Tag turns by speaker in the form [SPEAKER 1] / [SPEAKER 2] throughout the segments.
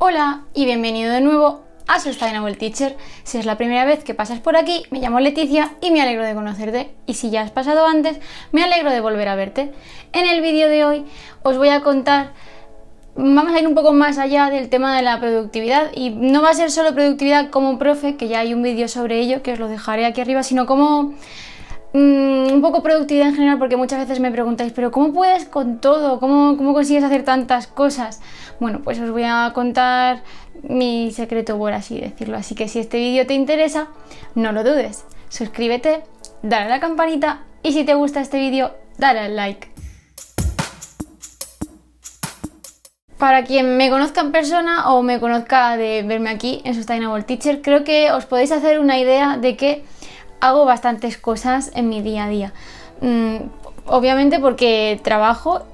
[SPEAKER 1] Hola y bienvenido de nuevo a Sustainable Teacher. Si es la primera vez que pasas por aquí, me llamo Leticia y me alegro de conocerte. Y si ya has pasado antes, me alegro de volver a verte. En el vídeo de hoy os voy a contar, vamos a ir un poco más allá del tema de la productividad. Y no va a ser solo productividad como profe, que ya hay un vídeo sobre ello, que os lo dejaré aquí arriba, sino como un poco productividad en general, porque muchas veces me preguntáis, pero ¿cómo puedes con todo? ¿Cómo consigues hacer tantas cosas? Bueno, pues os voy a contar mi secreto, por así decirlo. Así que si este vídeo te interesa, no lo dudes. Suscríbete, dale a la campanita y si te gusta este vídeo, dale al like. Para quien me conozca en persona o me conozca de verme aquí en Sustainable Teacher, creo que os podéis hacer una idea de que hago bastantes cosas en mi día a día. Obviamente porque trabajo,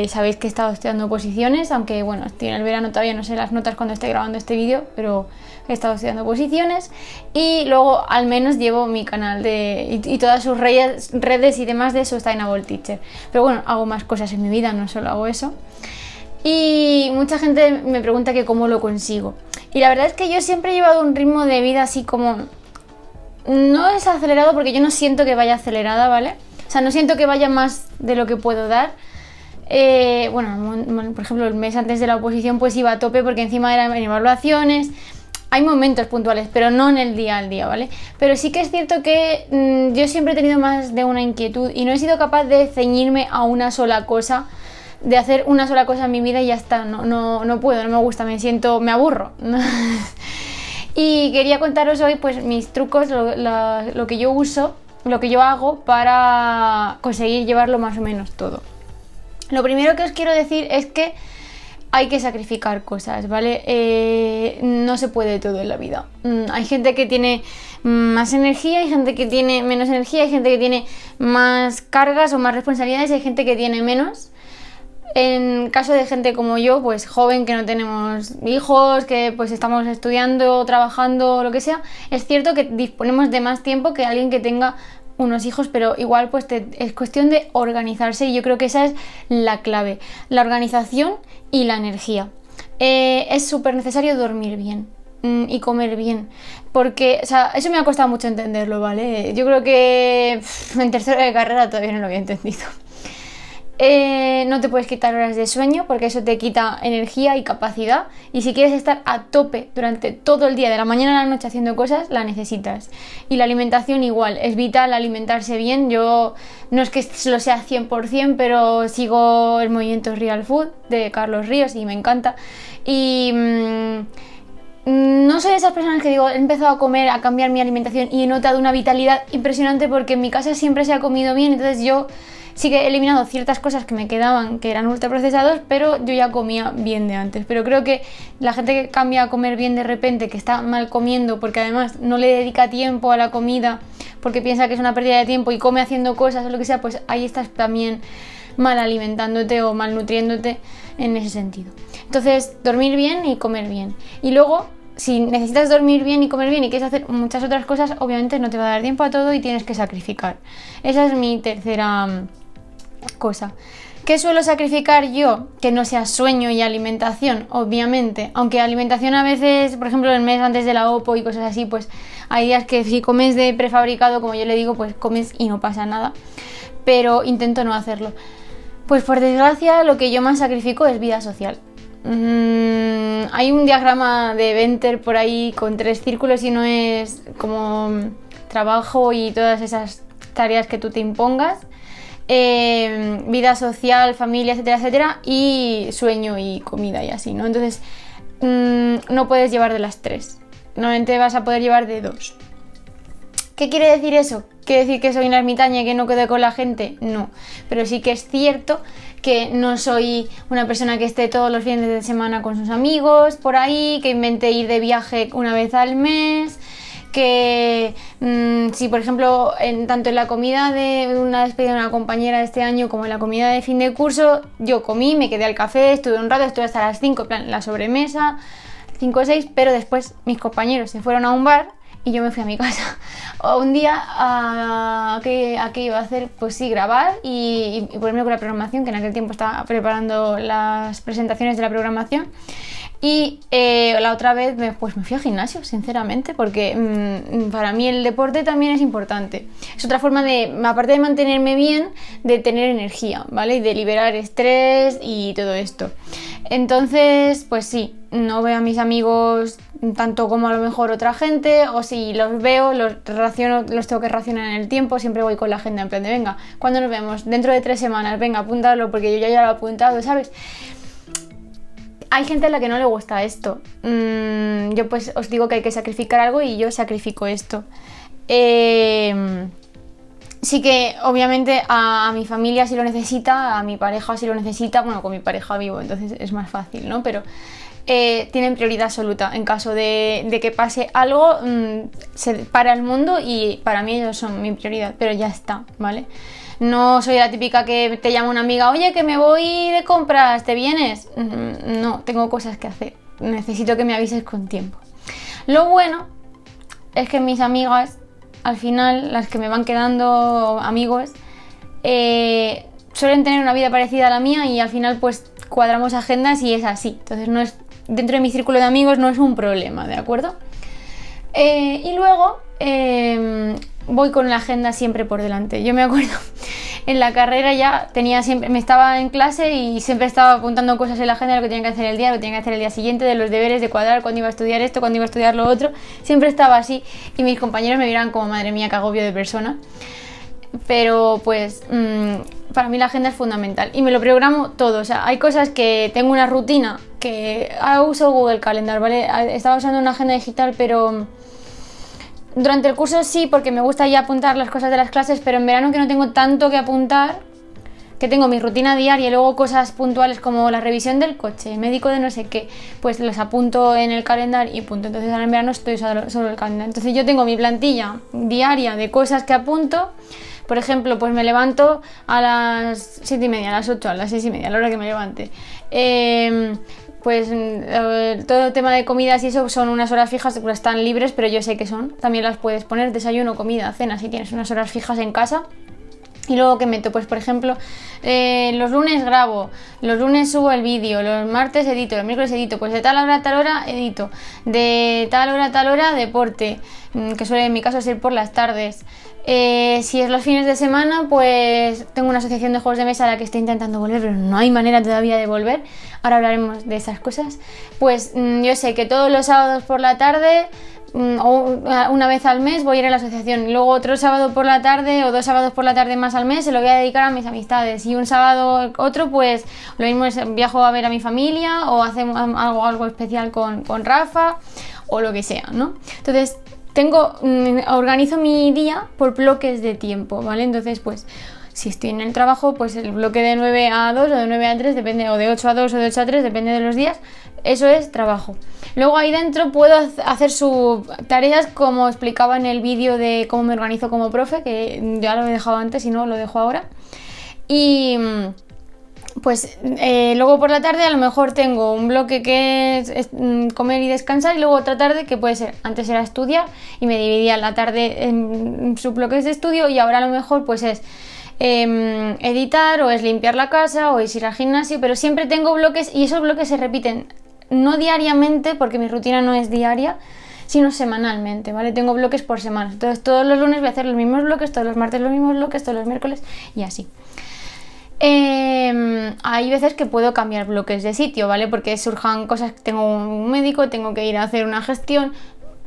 [SPEAKER 1] sabéis que he estado estudiando oposiciones, aunque bueno, estoy en el verano, todavía no sé las notas cuando esté grabando este vídeo, pero he estado estudiando oposiciones y luego al menos llevo mi canal y todas sus redes y demás de Sustainable Teacher. Pero bueno, hago más cosas en mi vida, no solo hago eso. Y mucha gente me pregunta que cómo lo consigo. Y la verdad es que yo siempre he llevado un ritmo de vida así como... No es acelerado porque yo no siento que vaya acelerada, ¿vale? O sea, no siento que vaya más de lo que puedo dar. Bueno, por ejemplo, el mes antes de la oposición pues iba a tope porque encima eran evaluaciones. Hay momentos puntuales, pero no en el día al día, ¿vale? Pero sí que es cierto que yo siempre he tenido más de una inquietud y no he sido capaz de ceñirme a una sola cosa, de hacer una sola cosa en mi vida y ya está. No puedo, no me gusta, me aburro. Y quería contaros hoy pues mis trucos, lo que yo uso, lo que yo hago para conseguir llevarlo más o menos todo. Lo primero que os quiero decir es que hay que sacrificar cosas, ¿vale? No se puede todo en la vida. Hay gente que tiene más energía, hay gente que tiene menos energía, hay gente que tiene más cargas o más responsabilidades, hay gente que tiene menos. En caso de gente como yo, pues joven, que no tenemos hijos, que pues estamos estudiando, trabajando, lo que sea, es cierto que disponemos de más tiempo que alguien que tenga unos hijos, pero igual pues es cuestión de organizarse y yo creo que esa es la clave, la organización y la energía. Es súper necesario dormir bien y comer bien, porque, o sea, eso me ha costado mucho entenderlo, ¿vale? Yo creo que en tercero de carrera todavía no lo había entendido. No te puedes quitar horas de sueño porque eso te quita energía y capacidad, y si quieres estar a tope durante todo el día, de la mañana a la noche haciendo cosas, la necesitas. Y la alimentación igual, es vital alimentarse bien. Yo no es que lo sea 100%, pero sigo el movimiento Real Food de Carlos Ríos y me encanta. Y no soy de esas personas que digo, he empezado a comer, a cambiar mi alimentación y he notado una vitalidad impresionante porque en mi casa siempre se ha comido bien, entonces yo sí que he eliminado ciertas cosas que me quedaban, que eran ultraprocesados, pero yo ya comía bien de antes. Pero creo que la gente que cambia a comer bien de repente, que está mal comiendo, porque además no le dedica tiempo a la comida, porque piensa que es una pérdida de tiempo y come haciendo cosas o lo que sea, pues ahí estás también mal alimentándote o mal nutriéndote en ese sentido. Entonces, dormir bien y comer bien. Y luego, si necesitas dormir bien y comer bien y quieres hacer muchas otras cosas, obviamente no te va a dar tiempo a todo y tienes que sacrificar. Esa es mi tercera cosa. ¿Qué suelo sacrificar yo? Que no sea sueño y alimentación, obviamente. Aunque alimentación a veces, por ejemplo, el mes antes de la OPO y cosas así, pues hay días que si comes de prefabricado, como yo le digo, pues comes y no pasa nada. Pero intento no hacerlo. Pues por desgracia, lo que yo más sacrifico es vida social. Hay un diagrama de Venter por ahí con 3 círculos y no es como trabajo y todas esas tareas que tú te impongas. Vida social, familia, etcétera, etcétera, y sueño y comida y así, ¿no? Entonces, no puedes llevar de las 3. Normalmente vas a poder llevar de 2. ¿Qué quiere decir eso? ¿Quiere decir que soy una ermitaña y que no quedo con la gente? No. Pero sí que es cierto que no soy una persona que esté todos los fines de semana con sus amigos por ahí, que invente ir de viaje una vez al mes, que si por ejemplo tanto en la comida de una despedida de una compañera de este año como en la comida de fin de curso yo comí, me quedé al café, estuve un rato, estuve hasta las 5, en plan, la sobremesa 5 o 6, pero después mis compañeros se fueron a un bar y yo me fui a mi casa. O un día, ¿a qué iba a hacer? Pues sí, grabar y ponerme con la programación, que en aquel tiempo estaba preparando las presentaciones de la programación. Y la otra vez pues me fui al gimnasio, sinceramente, porque para mí el deporte también es importante. Es otra forma de, aparte de mantenerme bien, de tener energía, ¿vale? Y de liberar estrés y todo esto. Entonces, pues sí, no veo a mis amigos tanto como a lo mejor otra gente, o si los veo, los tengo que racionar en el tiempo, siempre voy con la agenda en plan de, venga, ¿cuándo nos vemos? Dentro de 3 semanas, venga, apúntalo, porque yo ya lo he apuntado, ¿sabes? Hay gente a la que no le gusta esto. Yo pues os digo que hay que sacrificar algo y yo sacrifico esto. Sí que obviamente a mi familia sí lo necesita, a mi pareja sí lo necesita. Bueno, con mi pareja vivo, entonces es más fácil, ¿no? Pero tienen prioridad absoluta. En caso de que pase algo, se para el mundo y para mí ellos son mi prioridad. Pero ya está, ¿vale? No soy la típica que te llama una amiga, oye, que me voy de compras, ¿te vienes? No, tengo cosas que hacer. Necesito que me avises con tiempo. Lo bueno es que mis amigas, al final, las que me van quedando amigos, suelen tener una vida parecida a la mía y al final pues cuadramos agendas y es así. Entonces no es, dentro de mi círculo de amigos no es un problema, ¿de acuerdo? Y luego voy con la agenda siempre por delante. Yo me acuerdo, en la carrera ya me estaba en clase y siempre estaba apuntando cosas en la agenda, lo que tenía que hacer el día, lo que tenía que hacer el día siguiente, de los deberes, de cuadrar, cuándo iba a estudiar esto, cuándo iba a estudiar lo otro. Siempre estaba así y mis compañeros me miraban como, madre mía, qué agobio de persona. Pero pues para mí la agenda es fundamental y me lo programo todo. O sea, hay cosas que tengo una rutina, que uso Google Calendar, ¿vale? Estaba usando una agenda digital, pero durante el curso sí, porque me gusta ya apuntar las cosas de las clases, pero en verano que no tengo tanto que apuntar, que tengo mi rutina diaria y luego cosas puntuales como la revisión del coche, médico de no sé qué, pues los apunto en el calendario y punto. Entonces ahora en verano estoy solo el calendario. Entonces yo tengo mi plantilla diaria de cosas que apunto. Por ejemplo, pues me levanto a las 7:30, a las 8, a las 6:30, a la hora que me levante. Pues todo el tema de comidas y eso son unas horas fijas, pues están libres, pero yo sé que son. También las puedes poner, desayuno, comida, cena, si tienes unas horas fijas en casa. Y luego que meto, pues por ejemplo, los lunes grabo, los lunes subo el vídeo, los martes edito, los miércoles edito, pues de tal hora a tal hora edito, de tal hora a tal hora deporte, que suele en mi caso ser por las tardes. Si es los fines de semana, pues tengo una asociación de juegos de mesa a la que estoy intentando volver, pero no hay manera todavía de volver. Ahora hablaremos de esas cosas. Pues yo sé que todos los sábados por la tarde o una vez al mes voy a ir a la asociación, y luego otro sábado por la tarde o 2 sábados por la tarde más al mes se lo voy a dedicar a mis amistades, y un sábado otro pues lo mismo es, viajo a ver a mi familia o hacemos algo especial con Rafa o lo que sea, ¿no? Entonces organizo mi día por bloques de tiempo, ¿vale? Entonces pues si estoy en el trabajo, pues el bloque de 9 a 2 o de 9 a 3, depende, o de 8 a 2 o de 8 a 3, depende de los días, eso es trabajo. Luego ahí dentro puedo hacer tareas como explicaba en el vídeo de cómo me organizo como profe, que ya lo he dejado antes y no lo dejo ahora. Y pues luego por la tarde a lo mejor tengo un bloque que es comer y descansar, y luego otra tarde que puede ser, antes era estudiar y me dividía la tarde en subbloques de estudio, y ahora a lo mejor pues es editar, o es limpiar la casa, o es ir al gimnasio, pero siempre tengo bloques y esos bloques se repiten no diariamente porque mi rutina no es diaria, sino semanalmente, ¿vale? Tengo bloques por semana, entonces todos los lunes voy a hacer los mismos bloques, todos los martes los mismos bloques, todos los miércoles y así. Hay veces que puedo cambiar bloques de sitio, ¿vale? Porque surjan cosas, tengo un médico, tengo que ir a hacer una gestión.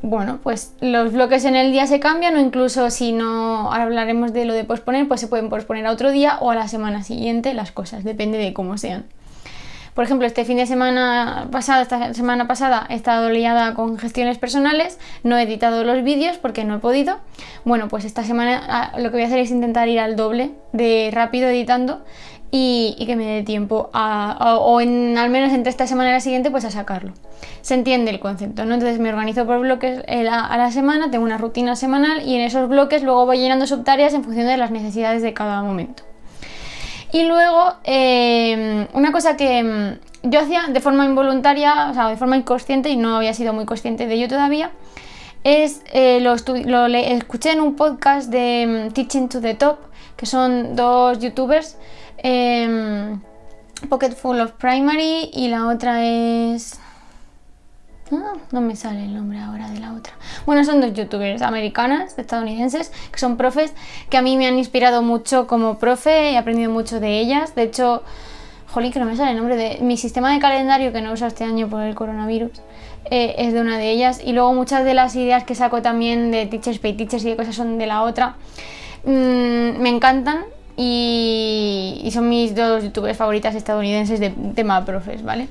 [SPEAKER 1] Bueno, pues los bloques en el día se cambian, o incluso si no, ahora hablaremos de lo de posponer, pues se pueden posponer a otro día o a la semana siguiente las cosas, depende de cómo sean. Por ejemplo, esta semana pasada he estado liada con gestiones personales, no he editado los vídeos porque no he podido. Bueno, pues esta semana lo que voy a hacer es intentar ir al doble de rápido editando y que me dé tiempo al menos entre esta semana y la siguiente pues a sacarlo. Se entiende el concepto, ¿no? Entonces me organizo por bloques a la semana, tengo una rutina semanal y en esos bloques luego voy llenando subtareas en función de las necesidades de cada momento. Y luego una cosa que yo hacía de forma involuntaria, o sea, de forma inconsciente, y no había sido muy consciente de ello todavía, es escuché en un podcast de Teaching to the Top, que son 2 youtubers, Pocket Full of Primary y la otra es No me sale el nombre ahora de la otra. Bueno, son dos youtubers americanas, estadounidenses, que son profes, que a mí me han inspirado mucho como profe, he aprendido mucho de ellas. De hecho, jolín, que no me sale el nombre de mi sistema de calendario, que no uso este año por el coronavirus, es de una de ellas. Y luego muchas de las ideas que saco también de Teachers Pay Teachers y de cosas son de la otra. Me encantan y son mis dos youtubers favoritas estadounidenses de tema profes, ¿vale?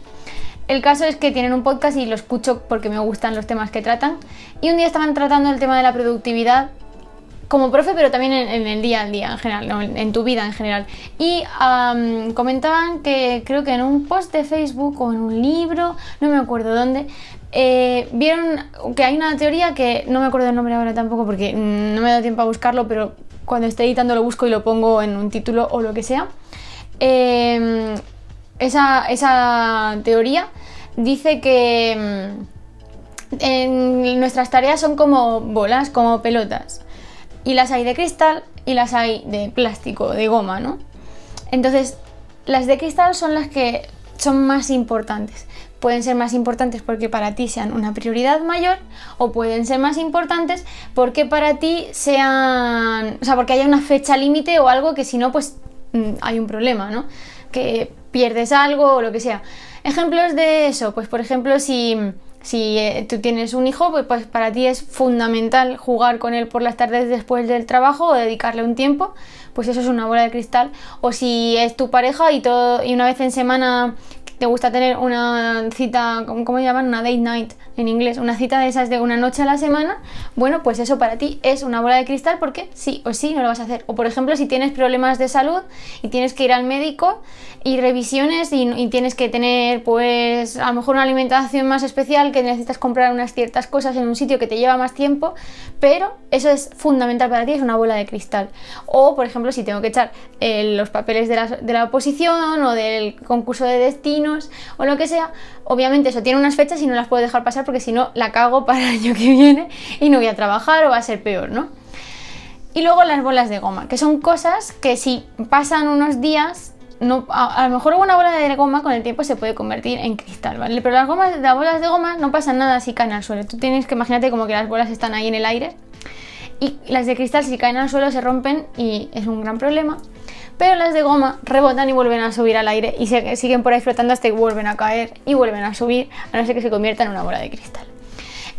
[SPEAKER 1] El caso es que tienen un podcast y lo escucho porque me gustan los temas que tratan. Y un día estaban tratando el tema de la productividad como profe, pero también en el día al día en general, ¿no? En tu vida en general. Y comentaban que creo que en un post de Facebook o en un libro, no me acuerdo dónde, vieron que hay una teoría que no me acuerdo el nombre ahora tampoco porque no me da tiempo a buscarlo, pero cuando esté editando lo busco y lo pongo en un título o lo que sea. Esa teoría dice que nuestras tareas son como bolas, como pelotas. Y las hay de cristal y las hay de plástico, de goma, ¿no? Entonces, las de cristal son las que son más importantes. Pueden ser más importantes porque para ti sean una prioridad mayor, o pueden ser más importantes porque para ti sean... O sea, porque haya una fecha límite o algo que si no, pues hay un problema, ¿no? Que pierdes algo o lo que sea. Ejemplos de eso, pues por ejemplo, si tú tienes un hijo, pues para ti es fundamental jugar con él por las tardes después del trabajo o dedicarle un tiempo, pues eso es una bola de cristal. O si es tu pareja y una vez en semana te gusta tener una cita, ¿cómo llaman? Una date night en inglés, una cita de esas de una noche a la semana, bueno, pues eso para ti es una bola de cristal porque sí o sí no lo vas a hacer. O por ejemplo, si tienes problemas de salud y tienes que ir al médico y revisiones y tienes que tener pues a lo mejor una alimentación más especial, que necesitas comprar unas ciertas cosas en un sitio que te lleva más tiempo, pero eso es fundamental para ti, es una bola de cristal. O por ejemplo, si tengo que echar los papeles de la oposición o del concurso de destinos o lo que sea, obviamente eso tiene unas fechas y no las puedo dejar pasar porque si no la cago para el año que viene y no voy a trabajar o va a ser peor, ¿no? Y luego las bolas de goma, que son cosas que si pasan unos días, no, a lo mejor una bola de goma con el tiempo se puede convertir en cristal, ¿vale? Pero las bolas de goma no pasa nada si caen al suelo. Tú tienes que imagínate como que las bolas están ahí en el aire y las de cristal si caen al suelo se rompen y es un gran problema. Pero las de goma rebotan y vuelven a subir al aire y siguen por ahí flotando hasta que vuelven a caer y vuelven a subir, a no ser que se convierta en una bola de cristal.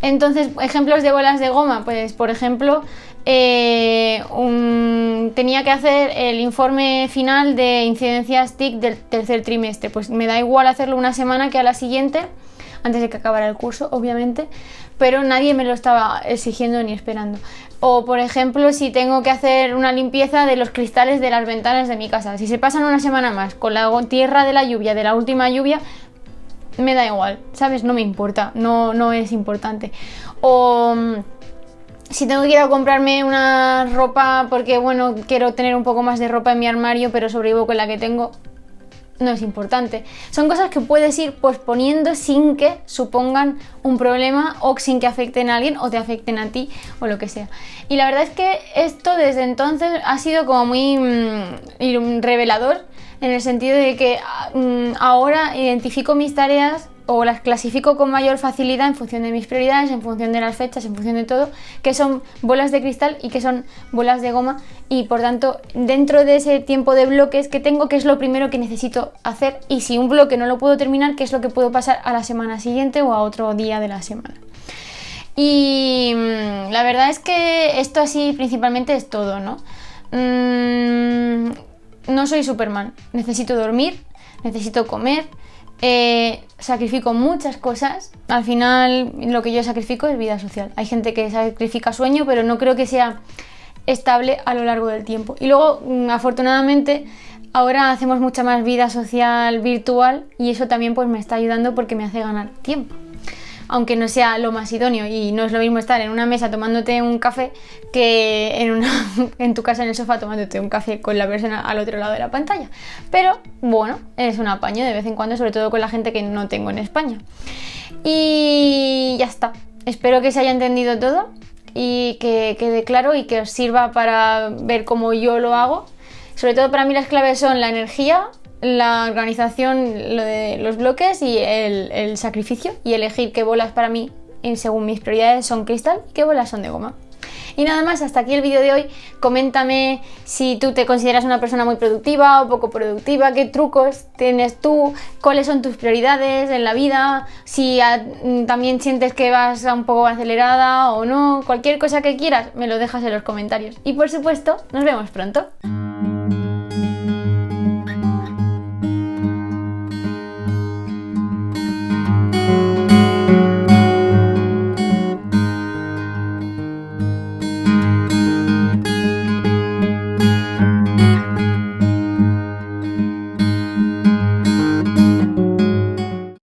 [SPEAKER 1] Entonces, ejemplos de bolas de goma, pues por ejemplo, tenía que hacer el informe final de incidencias TIC del tercer trimestre, pues me da igual hacerlo una semana que a la siguiente, antes de que acabara el curso, obviamente, pero nadie me lo estaba exigiendo ni esperando. O por ejemplo, si tengo que hacer una limpieza de los cristales de las ventanas de mi casa, si se pasan una semana más con la tierra de la lluvia, de la última lluvia, me da igual, ¿sabes? No me importa, no es importante. O si tengo que ir a comprarme una ropa porque, bueno, quiero tener un poco más de ropa en mi armario, pero sobrevivo con la que tengo, no es importante. Son cosas que puedes ir posponiendo sin que supongan un problema o sin que afecten a alguien o te afecten a ti o lo que sea. Y la verdad es que esto desde entonces ha sido como muy revelador, en el sentido de que ahora identifico mis tareas o las clasifico con mayor facilidad en función de mis prioridades, en función de las fechas, en función de todo, que son bolas de cristal y que son bolas de goma, y por tanto dentro de ese tiempo de bloques que tengo, qué es lo primero que necesito hacer, y si un bloque no lo puedo terminar, qué es lo que puedo pasar a la semana siguiente o a otro día de la semana. Y la verdad es que esto así principalmente es todo, ¿no? No soy Superman, necesito dormir, necesito comer, sacrifico muchas cosas. Al final lo que yo sacrifico es vida social. Hay gente que sacrifica sueño, pero no creo que sea estable a lo largo del tiempo. Y luego, afortunadamente, ahora hacemos mucha más vida social virtual y eso también pues me está ayudando porque me hace ganar tiempo. Aunque no sea lo más idóneo, y no es lo mismo estar en una mesa tomándote un café que en tu casa en el sofá tomándote un café con la persona al otro lado de la pantalla. Pero bueno, es un apaño de vez en cuando, sobre todo con la gente que no tengo en España. Y ya está. Espero que se haya entendido todo y que quede claro y que os sirva para ver cómo yo lo hago. Sobre todo para mí las claves son la energía, la organización, lo de los bloques y el sacrificio, y elegir qué bolas para mí, según mis prioridades, son cristal y qué bolas son de goma. Y nada más, hasta aquí el vídeo de hoy. Coméntame si tú te consideras una persona muy productiva o poco productiva, qué trucos tienes tú, cuáles son tus prioridades en la vida, si también sientes que vas un poco acelerada o no. Cualquier cosa que quieras me lo dejas en los comentarios. Y por supuesto, nos vemos pronto.